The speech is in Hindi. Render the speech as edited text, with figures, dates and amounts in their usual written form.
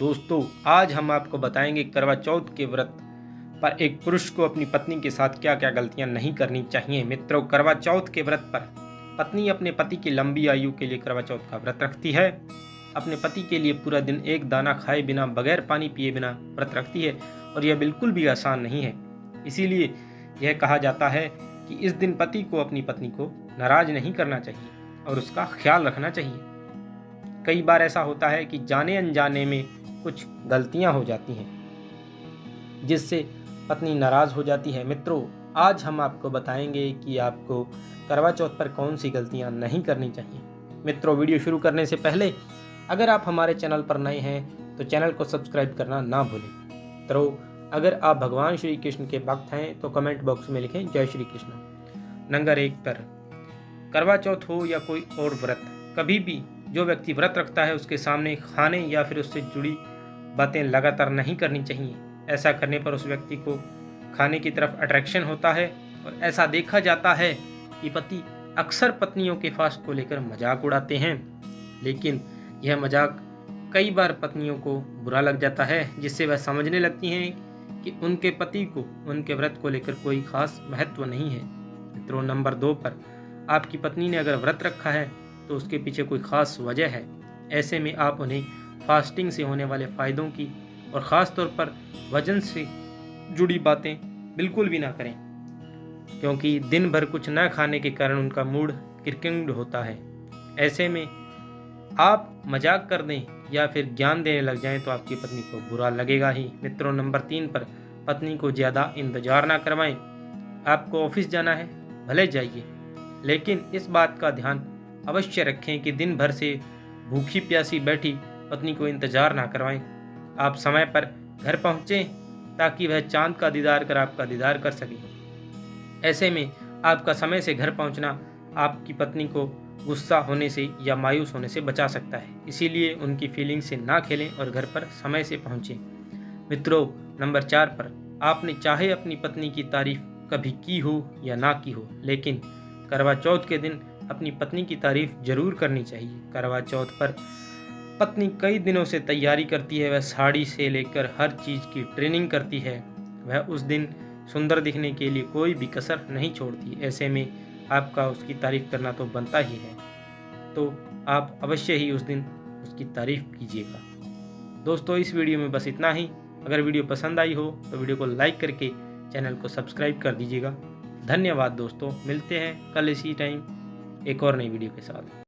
दोस्तों, आज हम आपको बताएंगे करवा चौथ के व्रत पर एक पुरुष को अपनी पत्नी के साथ क्या क्या गलतियां नहीं करनी चाहिए। मित्रों, करवा चौथ के व्रत पर पत्नी अपने पति की लंबी आयु के लिए करवा चौथ का व्रत रखती है। अपने पति के लिए पूरा दिन एक दाना खाए बिना, बगैर पानी पिए बिना व्रत रखती है और यह बिल्कुल भी आसान नहीं है। इसीलिए यह कहा जाता है कि इस दिन पति को अपनी पत्नी को नाराज नहीं करना चाहिए और उसका ख्याल रखना चाहिए। कई बार ऐसा होता है कि जाने अनजाने में कुछ गलतियां हो जाती हैं जिससे पत्नी नाराज हो जाती है। मित्रों, आज हम आपको बताएंगे कि आपको करवा चौथ पर कौन सी गलतियां नहीं करनी चाहिए। मित्रों, वीडियो शुरू करने से पहले अगर आप हमारे चैनल पर नए हैं तो चैनल को सब्सक्राइब करना ना भूलें। तो अगर आप भगवान श्री कृष्ण के भक्त हैं तो कमेंट बॉक्स में लिखें जय श्री कृष्ण। नंबर 1 पर करवा चौथ हो या कोई और व्रत, कभी भी जो व्यक्ति व्रत रखता है उसके सामने खाने या फिर उससे जुड़ी बातें लगातार नहीं करनी चाहिए। ऐसा करने पर उस व्यक्ति को खाने की तरफ अट्रैक्शन होता है और ऐसा देखा जाता है कि पति अक्सर पत्नियों के फास्ट को लेकर मजाक उड़ाते हैं, लेकिन यह मजाक कई बार पत्नियों को बुरा लग जाता है, जिससे वह समझने लगती हैं कि उनके पति को उनके व्रत को लेकर कोई खास महत्व नहीं है। मित्रों, नंबर 2 पर आपकी पत्नी ने अगर व्रत रखा है तो उसके पीछे कोई ख़ास वजह है। ऐसे में आप उन्हें फास्टिंग से होने वाले फ़ायदों की और ख़ास तौर पर वजन से जुड़ी बातें बिल्कुल भी ना करें, क्योंकि दिन भर कुछ न खाने के कारण उनका मूड किरकिंड होता है। ऐसे में आप मजाक कर दें या फिर ज्ञान देने लग जाएं तो आपकी पत्नी को बुरा लगेगा ही। मित्रों, नंबर 3 पर पत्नी को ज़्यादा इंतज़ार ना करवाएं। आपको ऑफिस जाना है, भले जाइए, लेकिन इस बात का ध्यान अवश्य रखें कि दिन भर से भूखी प्यासी बैठी पत्नी को इंतज़ार ना करवाएं। आप समय पर घर पहुँचें ताकि वह चांद का दीदार कर आपका दीदार कर सके। ऐसे में आपका समय से घर पहुँचना आपकी पत्नी को गुस्सा होने से या मायूस होने से बचा सकता है। इसीलिए उनकी फीलिंग से ना खेलें और घर पर समय से पहुँचें। मित्रों, नंबर 4 पर आपने चाहे अपनी पत्नी की तारीफ कभी की हो या ना की हो, लेकिन करवा चौथ के दिन अपनी पत्नी की तारीफ जरूर करनी चाहिए। करवा चौथ पर पत्नी कई दिनों से तैयारी करती है, वह साड़ी से लेकर हर चीज़ की ट्रेनिंग करती है। वह उस दिन सुंदर दिखने के लिए कोई भी कसर नहीं छोड़ती। ऐसे में आपका उसकी तारीफ करना तो बनता ही है, तो आप अवश्य ही उस दिन उसकी तारीफ कीजिएगा। दोस्तों, इस वीडियो में बस इतना ही। अगर वीडियो पसंद आई हो तो वीडियो को लाइक करके चैनल को सब्सक्राइब कर दीजिएगा। धन्यवाद दोस्तों, मिलते हैं कल इसी टाइम एक और नई वीडियो के साथ।